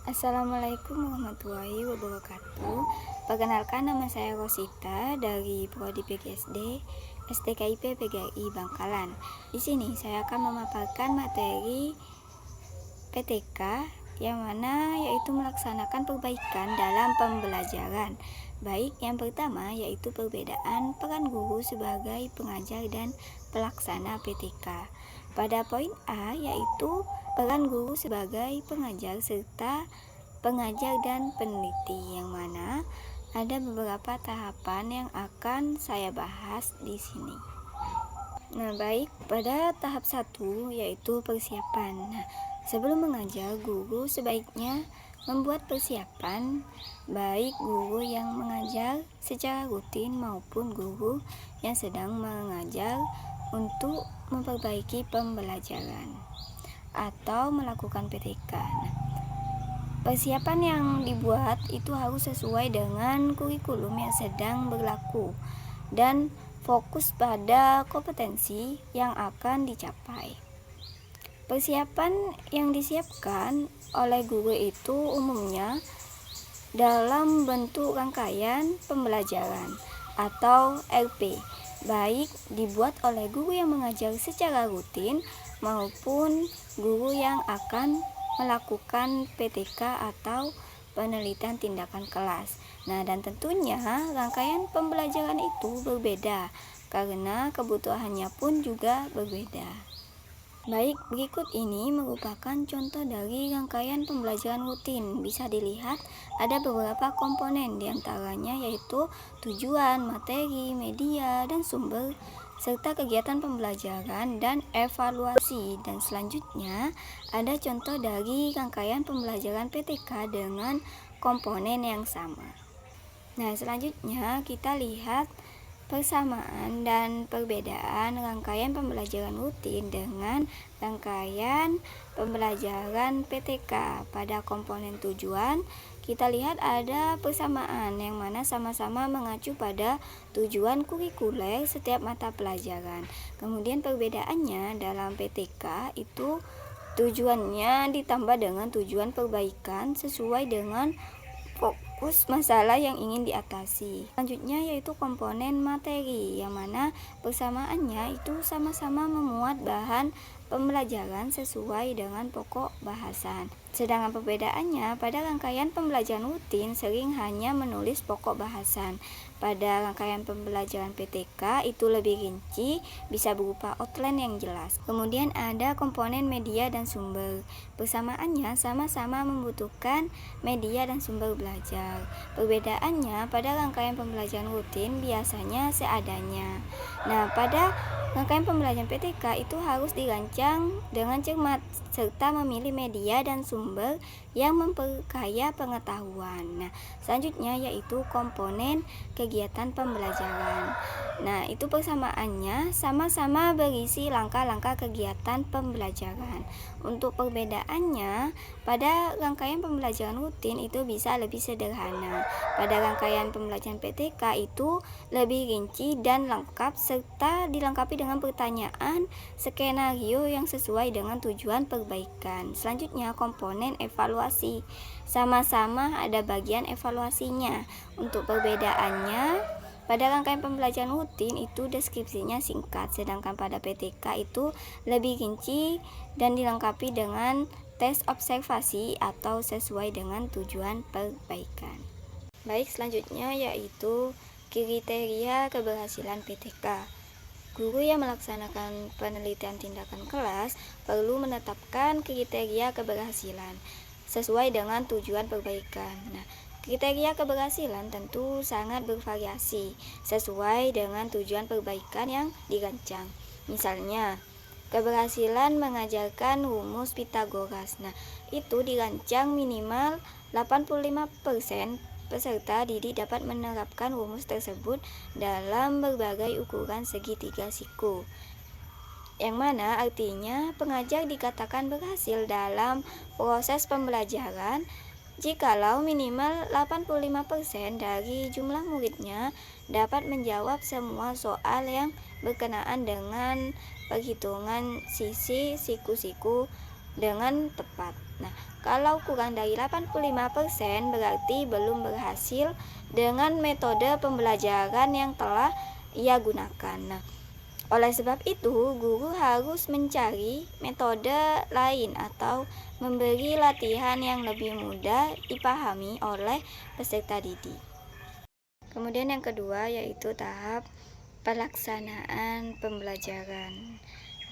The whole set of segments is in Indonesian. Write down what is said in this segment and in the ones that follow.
Assalamualaikum warahmatullahi wabarakatuh. Perkenalkan, nama saya Rosita dari Prodi PGSD STKIP PGRI Bangkalan. Di sini saya akan memaparkan materi PTK yang mana yaitu melaksanakan perbaikan dalam pembelajaran. Baik, yang pertama yaitu perbedaan peran guru sebagai pengajar dan pelaksana PTK. Pada poin A yaitu peran guru sebagai pengajar serta pengajar dan peneliti, yang mana ada beberapa tahapan yang akan saya bahas di sini. Nah, baik, pada tahap 1 yaitu persiapan. Nah, sebelum mengajar, guru sebaiknya membuat persiapan, baik guru yang mengajar secara rutin maupun guru yang sedang mengajar, untuk memperbaiki pembelajaran atau melakukan PTK. Nah, persiapan yang dibuat itu harus sesuai dengan kurikulum yang sedang berlaku dan fokus pada kompetensi yang akan dicapai. Persiapan yang disiapkan oleh guru itu umumnya dalam bentuk rangkaian pembelajaran atau RP, baik dibuat oleh guru yang mengajar secara rutin maupun guru yang akan melakukan PTK atau penelitian tindakan kelas. Nah, dan tentunya rangkaian pembelajaran itu berbeda karena kebutuhannya pun juga berbeda. Baik, berikut ini merupakan contoh dari rangkaian pembelajaran rutin. Bisa dilihat ada beberapa komponen, diantaranya yaitu tujuan, materi, media, dan sumber, serta kegiatan pembelajaran dan evaluasi. Dan selanjutnya ada contoh dari rangkaian pembelajaran PTK dengan komponen yang sama. Nah, selanjutnya kita lihat persamaan dan perbedaan rangkaian pembelajaran rutin dengan rangkaian pembelajaran PTK. Pada komponen tujuan, kita lihat ada persamaan yang mana sama-sama mengacu pada tujuan kurikuler setiap mata pelajaran. Kemudian perbedaannya dalam PTK itu tujuannya ditambah dengan tujuan perbaikan sesuai dengan fokus masalah yang ingin diatasi. Selanjutnya yaitu komponen materi, yang mana persamaannya itu sama-sama memuat bahan pembelajaran sesuai dengan pokok bahasan. Sedangkan perbedaannya pada rangkaian pembelajaran rutin sering hanya menulis pokok bahasan. Pada rangkaian pembelajaran PTK itu lebih rinci, bisa berupa outline yang jelas. Kemudian ada komponen media dan sumber. Persamaannya sama-sama membutuhkan media dan sumber belajar. Perbedaannya pada rangkaian pembelajaran rutin biasanya seadanya. Nah, pada rangkaian pembelajaran PTK itu harus dirancang dengan cermat serta memilih media dan sumber yang memperkaya pengetahuan. Nah, selanjutnya yaitu komponen kegiatan pembelajaran. Nah, itu persamaannya sama-sama berisi langkah-langkah kegiatan pembelajaran. Untuk perbedaannya, pada rangkaian pembelajaran rutin itu bisa lebih sederhana. Pada rangkaian pembelajaran PTK itu lebih rinci dan lengkap serta dilengkapi dengan pertanyaan skenario yang sesuai dengan tujuan perbaikan. Selanjutnya komponen evaluasi. Sama-sama ada bagian evaluasinya. Untuk perbedaannya, pada rangkaian pembelajaran rutin itu deskripsinya singkat, sedangkan pada PTK itu lebih rinci dan dilengkapi dengan tes observasi atau sesuai dengan tujuan perbaikan. Baik, selanjutnya yaitu kriteria keberhasilan PTK. Guru yang melaksanakan penelitian tindakan kelas perlu menetapkan kriteria keberhasilan sesuai dengan tujuan perbaikan. Nah, kriteria keberhasilan tentu sangat bervariasi sesuai dengan tujuan perbaikan yang dirancang. Misalnya, keberhasilan mengajarkan rumus Pitagoras. Nah, itu dirancang minimal 85% peserta didik dapat menerapkan rumus tersebut dalam berbagai ukuran segitiga siku. Yang mana artinya pengajar dikatakan berhasil dalam proses pembelajaran jikalau minimal 85% dari jumlah muridnya dapat menjawab semua soal yang berkenaan dengan perhitungan sisi siku-siku dengan tepat. Nah, kalau kurang dari 85% berarti belum berhasil dengan metode pembelajaran yang telah ia gunakan. Nah, oleh sebab itu, guru harus mencari metode lain atau memberi latihan yang lebih mudah dipahami oleh peserta didik. Kemudian yang kedua yaitu tahap pelaksanaan pembelajaran.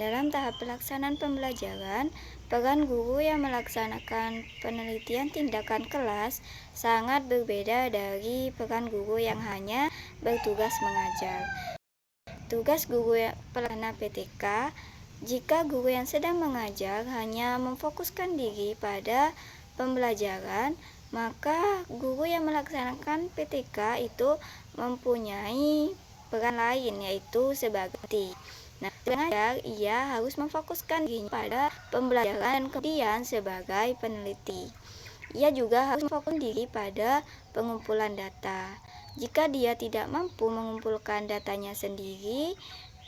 Dalam tahap pelaksanaan pembelajaran, peran guru yang melaksanakan penelitian tindakan kelas sangat berbeda dari peran guru yang hanya bertugas mengajar. Tugas guru yang pelaksana PTK, jika guru yang sedang mengajar hanya memfokuskan diri pada pembelajaran, maka guru yang melaksanakan PTK itu mempunyai peran lain, yaitu sebagai peneliti. Nah, pengajar ia harus memfokuskan dirinya pada pembelajaran, kemudian sebagai peneliti. Ia juga harus memfokuskan diri pada pengumpulan data. Jika dia tidak mampu mengumpulkan datanya sendiri,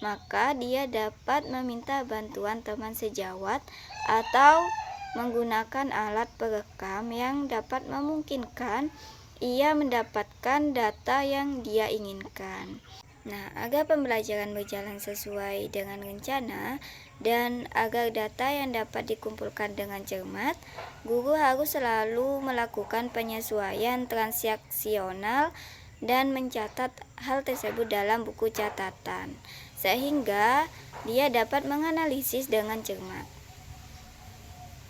maka dia dapat meminta bantuan teman sejawat atau menggunakan alat perekam yang dapat memungkinkan ia mendapatkan data yang dia inginkan. Nah, agar pembelajaran berjalan sesuai dengan rencana dan agar data yang dapat dikumpulkan dengan cermat, guru harus selalu melakukan penyesuaian transaksional dan mencatat hal tersebut dalam buku catatan, sehingga dia dapat menganalisis dengan cermat.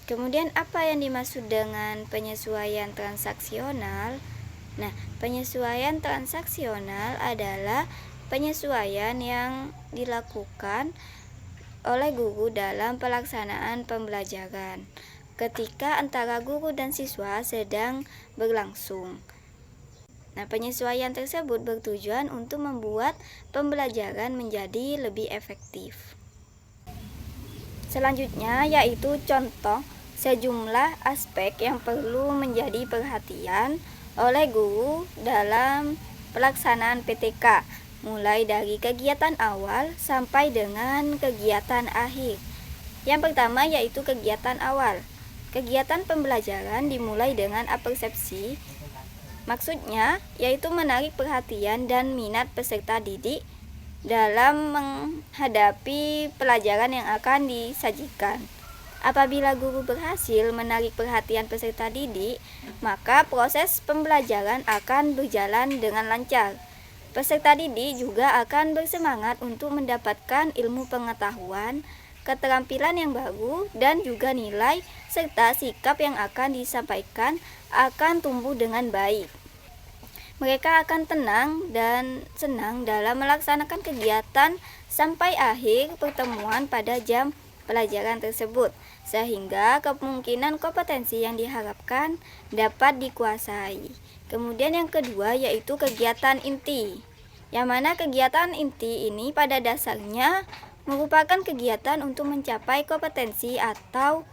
Kemudian apa yang dimaksud dengan penyesuaian transaksional? Nah, penyesuaian transaksional adalah penyesuaian yang dilakukan oleh guru dalam pelaksanaan pembelajaran ketika antara guru dan siswa sedang berlangsung. Nah, penyesuaian tersebut bertujuan untuk membuat pembelajaran menjadi lebih efektif. Selanjutnya yaitu contoh sejumlah aspek yang perlu menjadi perhatian oleh guru dalam pelaksanaan PTK, mulai dari kegiatan awal sampai dengan kegiatan akhir. Yang pertama yaitu kegiatan awal. Kegiatan pembelajaran dimulai dengan apersepsi. Maksudnya yaitu menarik perhatian dan minat peserta didik dalam menghadapi pelajaran yang akan disajikan. Apabila guru berhasil menarik perhatian peserta didik, maka proses pembelajaran akan berjalan dengan lancar. Peserta didik juga akan bersemangat untuk mendapatkan ilmu pengetahuan, keterampilan yang baru, dan juga nilai serta sikap yang akan disampaikan akan tumbuh dengan baik. Mereka akan tenang dan senang dalam melaksanakan kegiatan sampai akhir pertemuan pada jam pelajaran tersebut, sehingga kemungkinan kompetensi yang diharapkan dapat dikuasai. Kemudian yang kedua yaitu kegiatan inti, yang mana kegiatan inti ini pada dasarnya merupakan kegiatan untuk mencapai kompetensi atau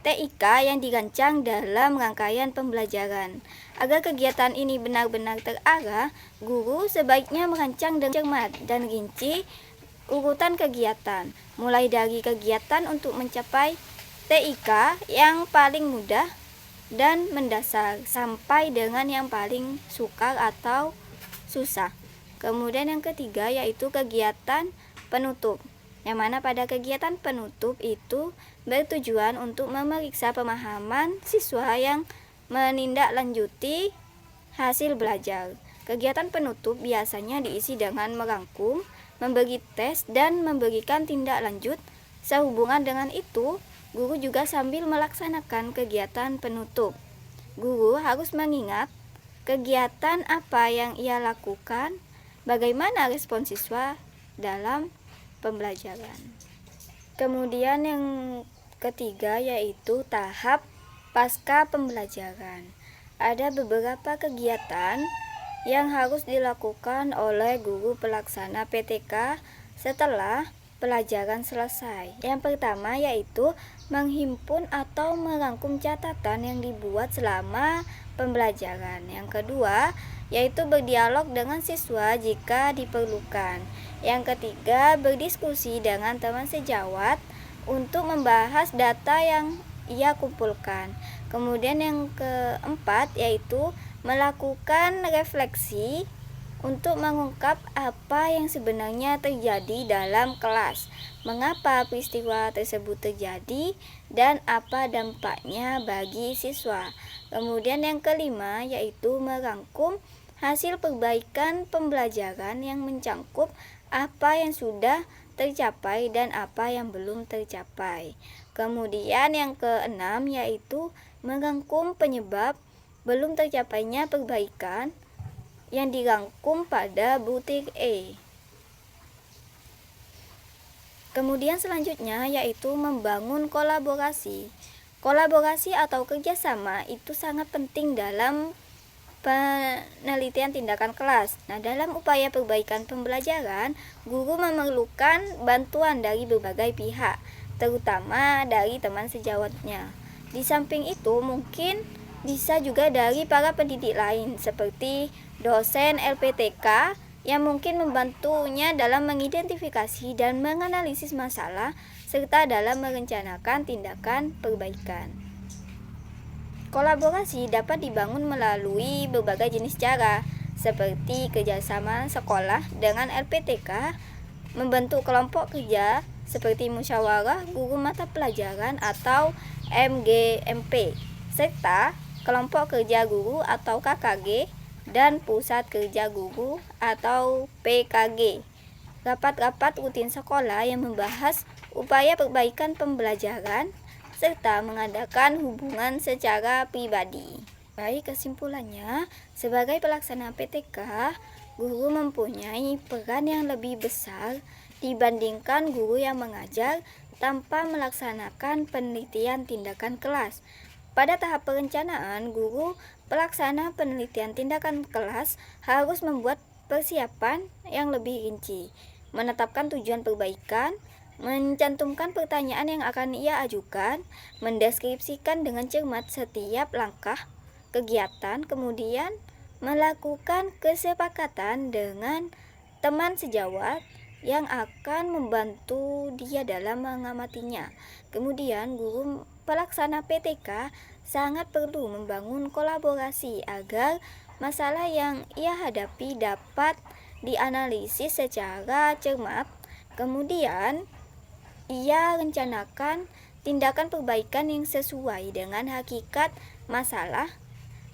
TIK yang dirancang dalam rangkaian pembelajaran. Agar kegiatan ini benar-benar terarah, guru sebaiknya merancang dengan cermat dan rinci urutan kegiatan, mulai dari kegiatan untuk mencapai TIK yang paling mudah dan mendasar sampai dengan yang paling sukar atau susah. Kemudian yang ketiga yaitu kegiatan penutup, yang mana pada kegiatan penutup itu bertujuan untuk memeriksa pemahaman siswa yang menindaklanjuti hasil belajar. Kegiatan penutup biasanya diisi dengan merangkum, memberi tes, dan memberikan tindak lanjut. Sehubungan dengan itu, guru juga sambil melaksanakan kegiatan penutup. Guru harus mengingat kegiatan apa yang ia lakukan, bagaimana respon siswa dalam pembelajaran. Kemudian yang ketiga yaitu tahap pasca pembelajaran. Ada beberapa kegiatan yang harus dilakukan oleh guru pelaksana PTK setelah pelajaran selesai. Yang pertama yaitu menghimpun atau merangkum catatan yang dibuat selama pembelajaran. Yang kedua yaitu berdialog dengan siswa jika diperlukan. Yang ketiga, berdiskusi dengan teman sejawat untuk membahas data yang ia kumpulkan. Kemudian yang keempat yaitu melakukan refleksi untuk mengungkap apa yang sebenarnya terjadi dalam kelas, mengapa peristiwa tersebut terjadi, dan apa dampaknya bagi siswa. Kemudian yang kelima yaitu merangkum hasil perbaikan pembelajaran yang mencangkup apa yang sudah tercapai dan apa yang belum tercapai. Kemudian yang keenam yaitu merangkum penyebab belum tercapainya perbaikan yang dirangkum pada butir E. Kemudian selanjutnya yaitu membangun kolaborasi. Kolaborasi atau kerjasama itu sangat penting dalam penelitian tindakan kelas. Nah, dalam upaya perbaikan pembelajaran, guru memerlukan bantuan dari berbagai pihak, terutama dari teman sejawatnya. Di samping itu, mungkin bisa juga dari para pendidik lain seperti dosen LPTK yang mungkin membantunya dalam mengidentifikasi dan menganalisis masalah serta dalam merencanakan tindakan perbaikan. Kolaborasi dapat dibangun melalui berbagai jenis cara seperti kerjasama sekolah dengan LPTK, membentuk kelompok kerja seperti musyawarah guru mata pelajaran atau MGMP, serta kelompok kerja guru atau KKG, dan pusat kerja guru atau PKG. Rapat-rapat rutin sekolah yang membahas upaya perbaikan pembelajaran serta mengadakan hubungan secara pribadi. Baik, kesimpulannya, sebagai pelaksana PTK, guru mempunyai peran yang lebih besar dibandingkan guru yang mengajar tanpa melaksanakan penelitian tindakan kelas. Pada tahap perencanaan, guru pelaksana penelitian tindakan kelas harus membuat persiapan yang lebih rinci, menetapkan tujuan perbaikan, mencantumkan pertanyaan yang akan ia ajukan, mendeskripsikan dengan cermat setiap langkah kegiatan, kemudian melakukan kesepakatan dengan teman sejawat yang akan membantu dia dalam mengamatinya. Kemudian guru pelaksana PTK sangat perlu membangun kolaborasi agar masalah yang ia hadapi dapat dianalisis secara cermat. Kemudian ia rencanakan tindakan perbaikan yang sesuai dengan hakikat masalah,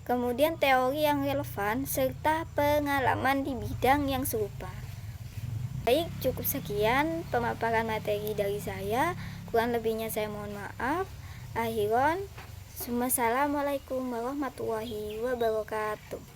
kemudian teori yang relevan, serta pengalaman di bidang yang serupa. Baik, cukup sekian pemaparan materi dari saya. Kurang lebihnya saya mohon maaf. Akhiron, assalamualaikum warahmatullahi wabarakatuh.